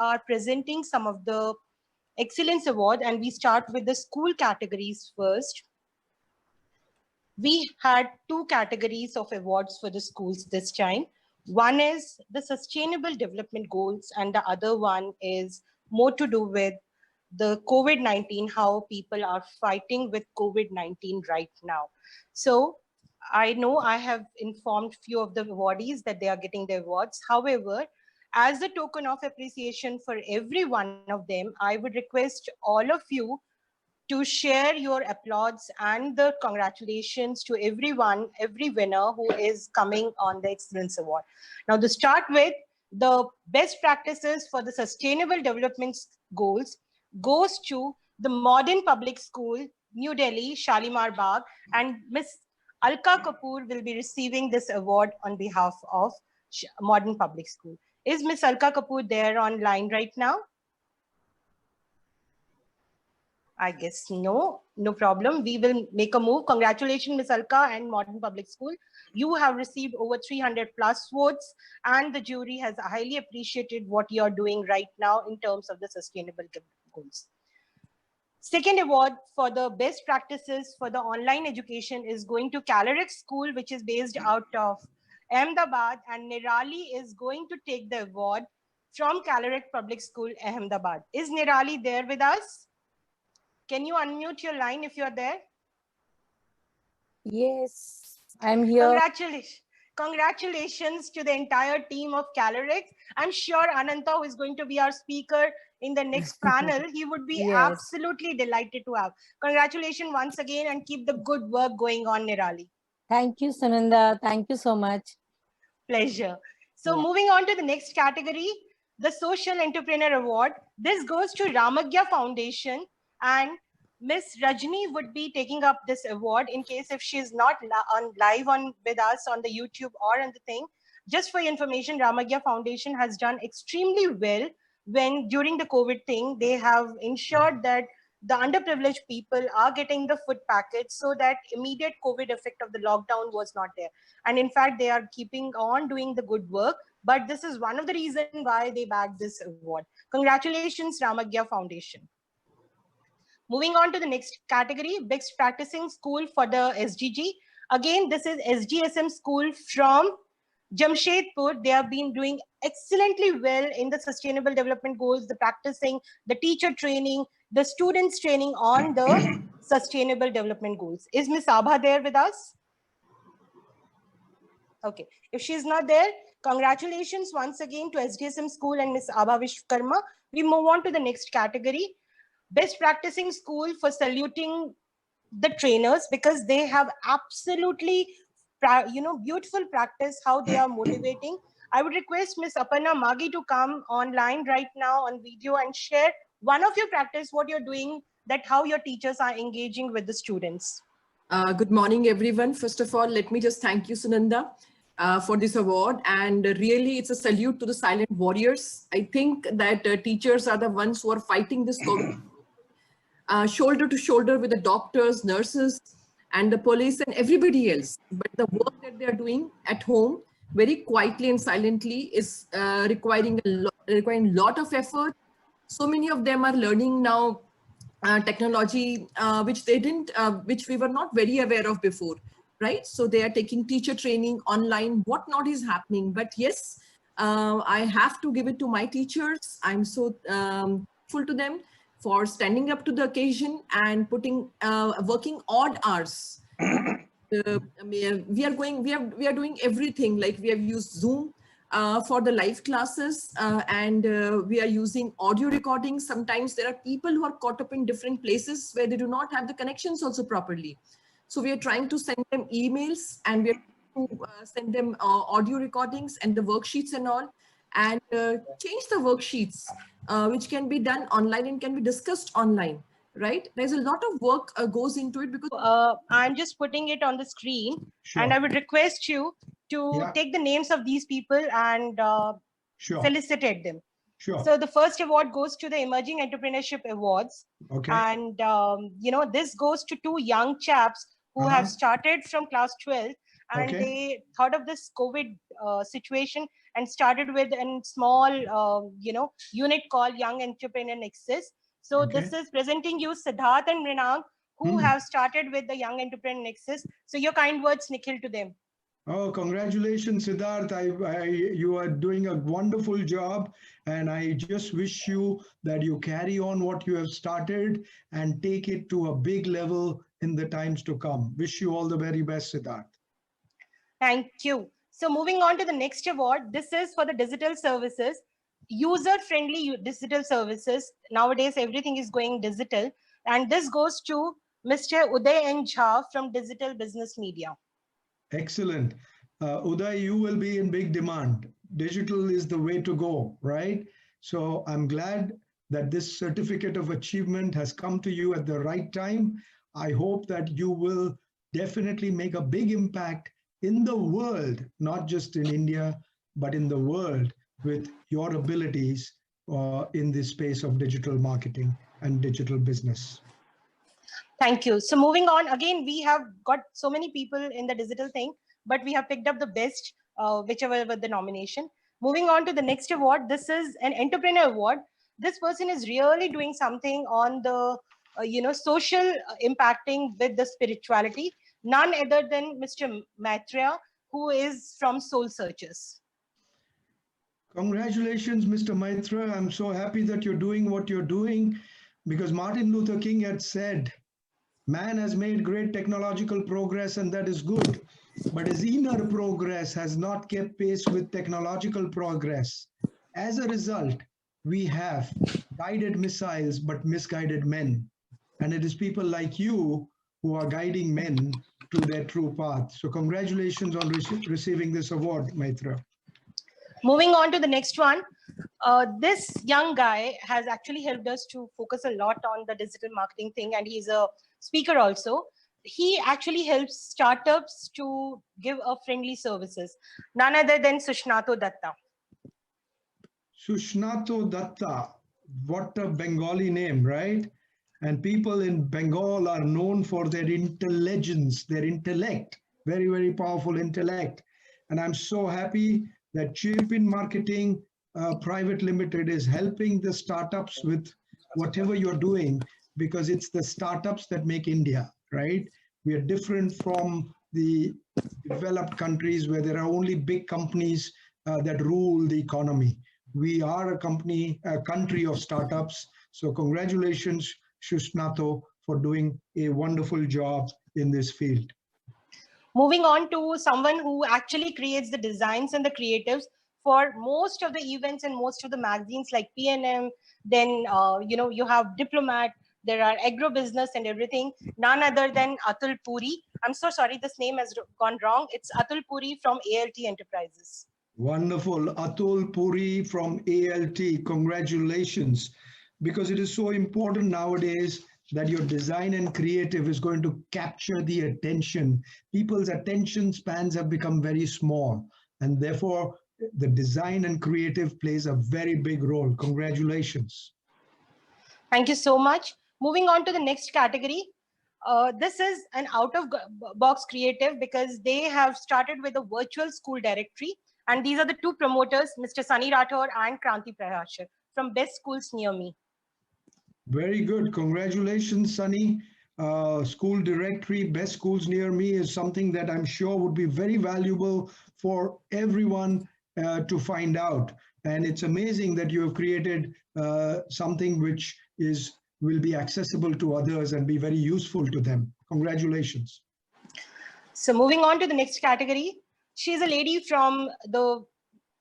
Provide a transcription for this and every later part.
are presenting some of the Excellence Award, and we start with the school categories first. We had two categories of awards for the schools this time. One is the Sustainable Development Goals, and the other one is more to do with the COVID-19, how people are fighting with COVID-19 right now. So I know I have informed few of the awardees that they are getting the awards. However, as a token of appreciation for every one of them, I would request all of you to share your applauds and the congratulations to everyone, every winner who is coming on the Excellence Award. Now, to start with, the best practices for the Sustainable Development Goals goes to the Modern Public School, New Delhi, Shalimar Bagh, and Miss Alka Kapoor will be receiving this award on behalf of Modern Public School. Is Miss Alka Kapoor there online right now? I guess no problem. We will make a move. Congratulations, Ms. Alka and Modern Public School. You have received over 300 plus votes, and the jury has highly appreciated what you're doing right now in terms of the sustainable goals. Second award for the best practices for the online education is going to Calorex School, which is based out of Ahmedabad, and Nirali is going to take the award from Calorex Public School, Ahmedabad. Is Nirali there with us? Can you unmute your line if you're there? Yes, I'm here. Congratulations to the entire team of Calorex. I'm sure Ananta, who is going to be our speaker in the next panel, he would be absolutely delighted to have. Congratulations once again, and keep the good work going on, Nirali. Thank you, Sunanda. Thank you so much. Pleasure. So moving on to the next category, the Social Entrepreneur Award. This goes to Ramagya Foundation, and Miss Rajni would be taking up this award in case if she's not live with us on the YouTube or on the thing. Just for your information, Ramagya Foundation has done extremely well when during the COVID thing, they have ensured that the underprivileged people are getting the food packets so that immediate COVID effect of the lockdown was not there. And in fact, they are keeping on doing the good work. But this is one of the reasons why they bagged this award. Congratulations, Ramagya Foundation. Moving on to the next category, best practicing school for the SDG. Again, this is SGSM school from Jamshedpur. They have been doing excellently well in the sustainable development goals, the practicing, the teacher training, the students training on the sustainable development goals. Is Miss Abha there with us? Okay, if she's not there, congratulations once again to SDSM school and Miss Abha Vishwakarma. We move on to the next category. Best practicing school for saluting the trainers, because they have absolutely beautiful practice how they are motivating. I would request Miss Aparna Magi to come online right now on video and share one of your practice, what you're doing, that how your teachers are engaging with the students. Good morning, everyone. First of all, let me just thank you, Sunanda, for this award. And really, it's a salute to the silent warriors. I think that teachers are the ones who are fighting this COVID shoulder to shoulder with the doctors, nurses, and the police and everybody else. But the work that they are doing at home, very quietly and silently, is requiring a lot of effort. So many of them are learning now technology, which we were not very aware of before, right? So they are taking teacher training online, what not is happening. But yes, I have to give it to my teachers. I'm so full to them for standing up to the occasion and working odd hours. We are doing everything. Like we have used Zoom for the live classes, and we are using audio recordings. Sometimes there are people who are caught up in different places where they do not have the connections also properly. So we are trying to send them emails, and we are to send them audio recordings and the worksheets and all, and change the worksheets, which can be done online and can be discussed online, right? There's a lot of work goes into it, because I'm just putting it on the screen. Sure. And I would request you to take the names of these people and felicitate them. Sure. So the first award goes to the Emerging Entrepreneurship Awards. Okay. And this goes to two young chaps who have started from class 12, and they thought of this COVID situation, and started with a small, unit called Young Entrepreneur Nexus. So Okay. this is presenting you Siddharth and Mrinang, who have started with the Young Entrepreneur Nexus. So your kind words, Nikhil, to them. Oh, congratulations, Siddharth. You are doing a wonderful job. And I just wish you that you carry on what you have started and take it to a big level in the times to come. Wish you all the very best, Siddharth. Thank you. So moving on to the next award, this is for the digital services, user-friendly digital services. Nowadays, everything is going digital. And this goes to Mr. Uday N. Jha from Digital Business Media. Excellent. Uday, you will be in big demand. Digital is the way to go, right? So I'm glad that this certificate of achievement has come to you at the right time. I hope that you will definitely make a big impact in the world, not just in India, but in the world with your abilities in this space of digital marketing and digital business. Thank you. So moving on, again, we have got so many people in the digital thing, but we have picked up the best, whichever was the nomination. Moving on to the next award, this is an entrepreneur award. This person is really doing something on the, social impacting with the spirituality. None other than Mr. Maitreya, who is from Soul Searchers. Congratulations, Mr. Maitreya. I'm so happy that you're doing what you're doing because Martin Luther King had said, man has made great technological progress and that is good, but his inner progress has not kept pace with technological progress. As a result, we have guided missiles but misguided men. And it is people like you who are guiding men to their true path. So congratulations on receiving this award, Maitreya. Moving on to the next one. This young guy has actually helped us to focus a lot on the digital marketing thing, and he's a speaker also. He actually helps startups to give a friendly services. None other than Sushnato Datta. Sushnato Datta, what a Bengali name, right? And people in Bengal are known for their intelligence, their intellect, very, very powerful intellect. And I'm so happy that Chirpin Marketing Private Limited is helping the startups with whatever you're doing, because it's the startups that make India, right? We are different from the developed countries where there are only big companies that rule the economy. We are a country of startups. So congratulations, Sushnato, for doing a wonderful job in this field. Moving on to someone who actually creates the designs and the creatives for most of the events and most of the magazines like PNM. Then, you have Diplomat, there are agro business and everything. None other than Atul Puri. I'm so sorry, this name has gone wrong. It's Atul Puri from ALT Enterprises. Wonderful. Atul Puri from ALT. Congratulations. Because it is so important nowadays that your design and creative is going to capture the attention. People's attention spans have become very small, and therefore the design and creative plays a very big role. Congratulations. Thank you so much. Moving on to the next category. This is an out-of-box creative because they have started with a virtual school directory. And these are the two promoters, Mr. Sunny Rathore and Kranti Prahashar from Best Schools Near Me. Very good. Congratulations, Sunny. School directory, Best Schools Near Me is something that I'm sure would be very valuable for everyone to find out. And it's amazing that you have created something which will be accessible to others and be very useful to them. Congratulations. So moving on to the next category. She's a lady from the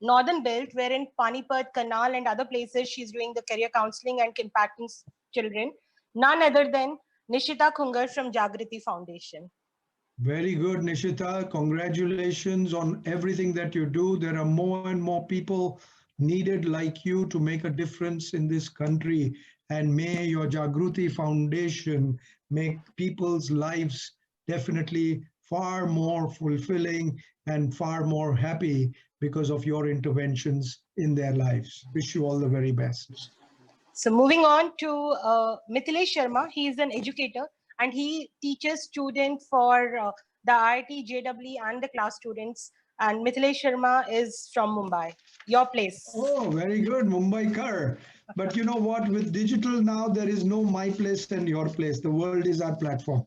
Northern Belt, where in Panipat, Karnal and other places, she's doing the career counseling and impacting children. None other than Nishita Khungar from Jagriti Foundation. Very good, Nishita. Congratulations on everything that you do. There are more and more people needed like you to make a difference in this country. And may your Jagriti Foundation make people's lives definitely far more fulfilling and far more happy because of your interventions in their lives. Wish you all the very best. So moving on to Mithilesh Sharma. He is an educator and he teaches students for the IIT, JEE and the class students. and Mithilesh Sharma is from Mumbai. Your place. Oh, very good, Mumbai Kar. But you know what? With digital now, there is no my place and your place. The world is our platform,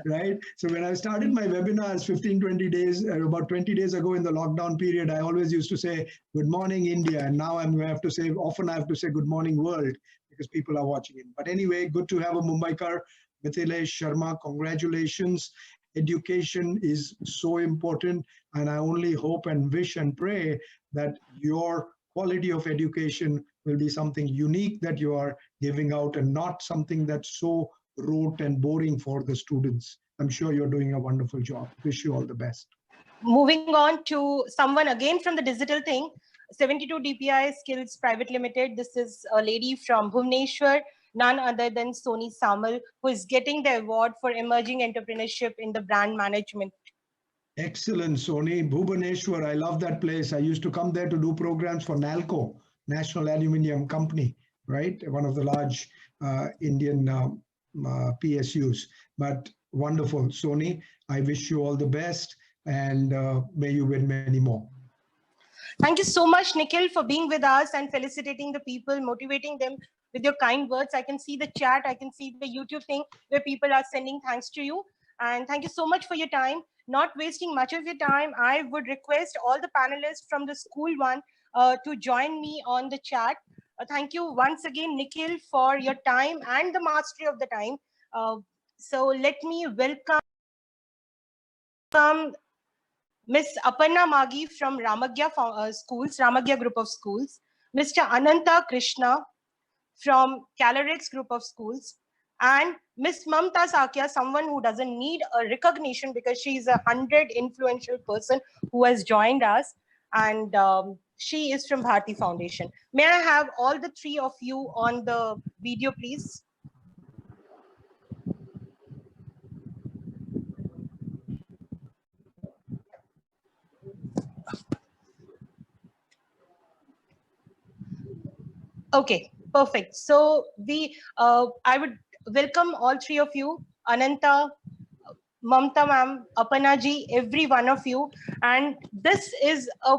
right? So when I started my webinars 15, 20 days, about 20 days ago in the lockdown period, I always used to say, good morning, India. And now I'm going to have to say, often I have to say, good morning, world, because people are watching it. But anyway, good to have a Mumbai Kar. Mithilesh Sharma, congratulations. Education is so important. And I only hope and wish and pray that your quality of education will be something unique that you are giving out and not something that's so rote and boring for the students. I'm sure you're doing a wonderful job. Wish you all the best. Moving on to someone again from the digital thing, 72 DPI Skills Private Limited. This is a lady from Bhubaneswar, none other than Soni Samal, who is getting the award for emerging entrepreneurship in the brand management. Excellent, Soni. Bhubaneswar, I love that place. I used to come there to do programs for NALCO, National Aluminium Company, right? One of the large Indian PSUs. But wonderful, Soni. I wish you all the best and may you win many more. Thank you so much, Nikhil, for being with us and felicitating the people, motivating them with your kind words. I can see the chat, I can see the YouTube thing where people are sending thanks to you. And thank you so much for your time. Not wasting much of your time, I would request all the panelists from the school one to join me on the chat. Thank you once again, Nikhil, for your time and the mastery of the time. So let me welcome Miss Aparna Magi from Ramagya Schools, Ramagya Group of Schools, Mr. Ananta Krishna from Calorex Group of Schools, and Miss Mamta Sakya, someone who doesn't need a recognition because she is a 100 influential person who has joined us, and she is from Bharti Foundation. May I have all the three of you on the video, please? Okay, perfect. So I would welcome all three of you, Ananta, Mamta ma'am, Aparna ji, every one of you. And this is a